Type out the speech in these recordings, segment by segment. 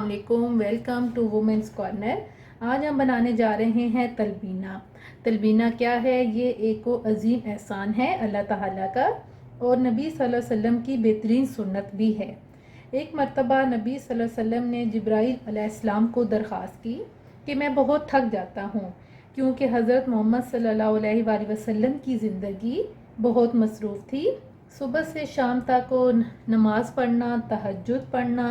अस्सलाम, welcome to women's corner. आज हम बनाने जा रहे हैं तलबीना। तलबीना क्या है? ये एक अजीम एहसान है अल्लाह ताला का और नबी सल्लल्लाहु अलैहि वसल्लम की बेहतरीन सुन्नत भी है। एक मर्तबा नबी सल्लल्लाहु अलैहि वसल्लम ने जिब्राइल अलैहिस्सलाम को दरख्वास्त की कि मैं बहुत थक जाता हूँ, क्योंकि हज़रत मोहम्मद सल्लल्लाहु अलैहि वसल्लम की ज़िंदगी बहुत मसरूफ़ थी। सुबह से शाम तक नमाज़ पढ़ना, तहज्जुद पढ़ना,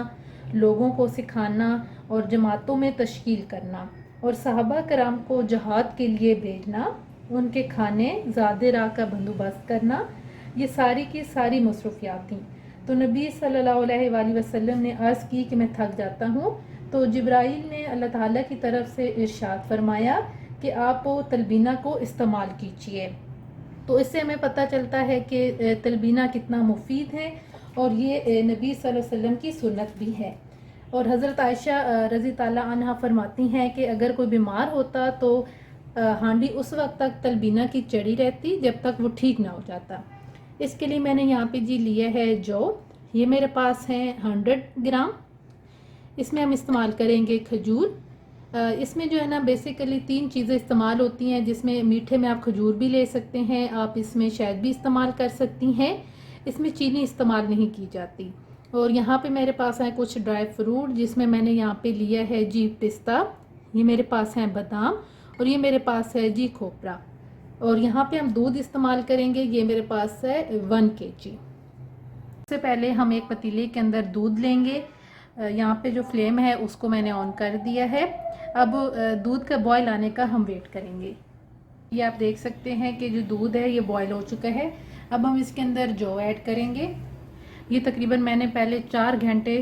लोगों को सिखाना और जमातों में तश्कील करना और सहाबा कराम को जहाद के लिए भेजना, उनके खाने ज़ादे राह का बंदोबस्त करना, ये सारी की सारी मसरूफियात थी। तो नबी सल्लल्लाहु अलैहि वसल्लम ने अर्ज़ की कि मैं थक जाता हूँ। तो जिब्राइल ने अल्लाह ताला की तरफ से इरशाद फरमाया कि आप तलबीना को इस्तेमाल कीजिए। तो इससे हमें पता चलता है कि तलबीना कितना मुफीद है और ये नबी सल्लल्लाहु अलैहि वसल्लम की सुन्नत भी है। और हज़रत आयशा रज़ी ताला अन्हा फरमाती हैं कि अगर कोई बीमार होता तो हांडी उस वक्त तक तलबीना की चढ़ी रहती जब तक वो ठीक ना हो जाता। इसके लिए मैंने यहाँ पे जी लिया है जौ। ये मेरे पास है 100 ग्राम। इसमें हम इस्तेमाल करेंगे खजूर। इसमें जो है ना बेसिकली 3 चीज़ें इस्तेमाल होती हैं, जिसमें मीठे में आप खजूर भी ले सकते हैं, आप इसमें शहद भी इस्तेमाल कर सकती हैं। इसमें चीनी इस्तेमाल नहीं की जाती। और यहाँ पे मेरे पास है कुछ ड्राई फ्रूट, जिसमें मैंने यहाँ पे लिया है जी पिस्ता, ये मेरे पास है बादाम और ये मेरे पास है जी खोपरा। और यहाँ पे हम दूध इस्तेमाल करेंगे, ये मेरे पास है 1 kg। सबसे पहले हम एक पतीले के अंदर दूध लेंगे। यहाँ पे जो फ्लेम है उसको मैंने ऑन कर दिया है। अब दूध का बॉयल आने का हम वेट करेंगे। ये आप देख सकते हैं कि जो दूध है ये बॉयल हो चुका है। अब हम इसके अंदर जौ ऐड करेंगे। ये तकरीबन मैंने पहले 4 घंटे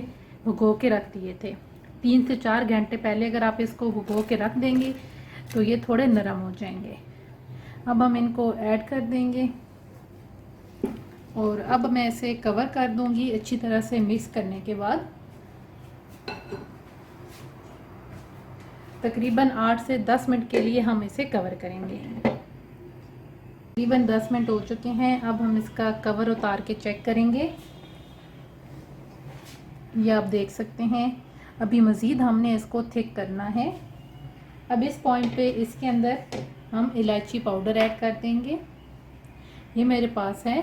भिगो के रख दिए थे। 3 से 4 घंटे पहले अगर आप इसको भिगो के रख देंगे तो ये थोड़े नरम हो जाएंगे। अब हम इनको ऐड कर देंगे और अब मैं इसे कवर कर दूंगी अच्छी तरह से मिक्स करने के बाद। तकरीबन 8 से 10 मिनट के लिए हम इसे कवर करेंगे। तकरीबन 10 मिनट हो चुके हैं। अब हम इसका कवर उतार के चेक करेंगे। ये आप देख सकते हैं अभी मज़ीद हमने इसको थिक करना है। अब इस पॉइंट पे इसके अंदर हम इलायची पाउडर ऐड कर देंगे। ये मेरे पास है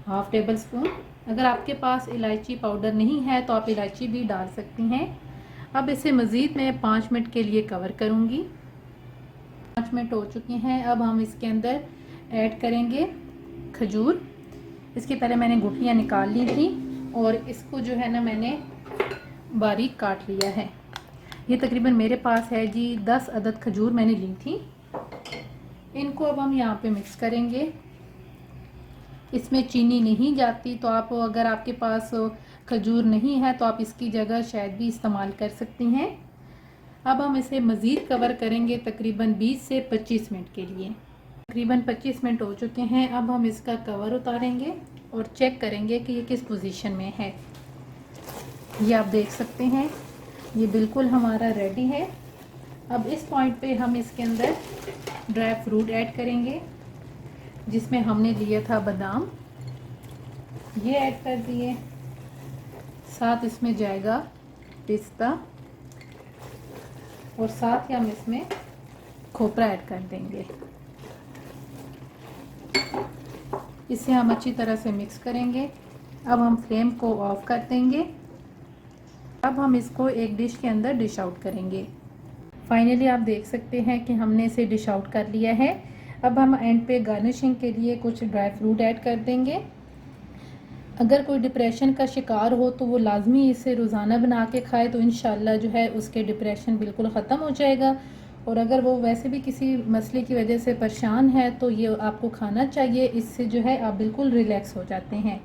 1/2 टेबल स्पून। अगर आपके पास इलायची पाउडर नहीं है तो आप इलायची भी डाल सकती हैं। अब इसे मज़ीद मैं 5 मिनट के लिए कवर करूँगी। 5 मिनट हो चुके हैं। अब हम इसके अंदर ऐड करेंगे खजूर। इसके पहले मैंने गुठलियाँ निकाल ली थी और इसको जो है ना मैंने बारीक काट लिया है। ये तकरीबन मेरे पास है जी 10 अदद खजूर मैंने ली थी। इनको अब हम यहाँ पे मिक्स करेंगे। इसमें चीनी नहीं जाती, तो आप अगर आपके पास खजूर नहीं है तो आप इसकी जगह शहद भी इस्तेमाल कर सकती हैं। अब हम इसे मज़ीद कवर करेंगे तकरीबन 20 से 25 मिनट के लिए। तकरीबन 25 मिनट हो चुके हैं। अब हम इसका कवर उतारेंगे और चेक करेंगे कि ये किस पोजीशन में है। ये आप देख सकते हैं ये बिल्कुल हमारा रेडी है। अब इस पॉइंट पे हम इसके अंदर ड्राई फ्रूट ऐड करेंगे, जिसमें हमने लिया था बादाम, ये ऐड कर दिए। साथ इसमें जाएगा पिस्ता और साथ ही हम इसमें खोपरा ऐड कर देंगे। इसे हम अच्छी तरह से मिक्स करेंगे। अब हम फ्लेम को ऑफ कर देंगे। अब हम इसको एक डिश के अंदर डिश आउट करेंगे। फाइनली आप देख सकते हैं कि हमने इसे डिश आउट कर लिया है। अब हम एंड पे गार्निशिंग के लिए कुछ ड्राई फ्रूट ऐड कर देंगे। अगर कोई डिप्रेशन का शिकार हो तो वो लाजमी इसे रोज़ाना बना के खाए, तो इंशाल्लाह जो है उसके डिप्रेशन बिल्कुल ख़त्म हो जाएगा। और अगर वो वैसे भी किसी मसले की वजह से परेशान है तो ये आपको खाना चाहिए। इससे जो है आप बिल्कुल रिलैक्स हो जाते हैं।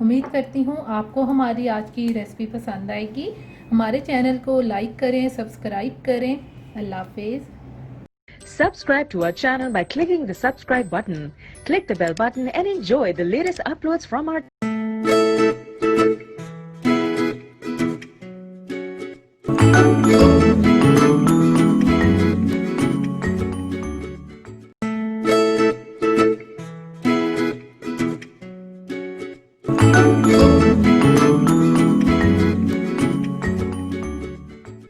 उम्मीद करती हूँ आपको हमारी आज की रेसिपी पसंद आएगी। हमारे चैनल को लाइक करें, सब्सक्राइब करें। अल्लाह हाफिज़। Subscribe to our channel by clicking the subscribe button. Click the bell button and enjoy the latest uploads from our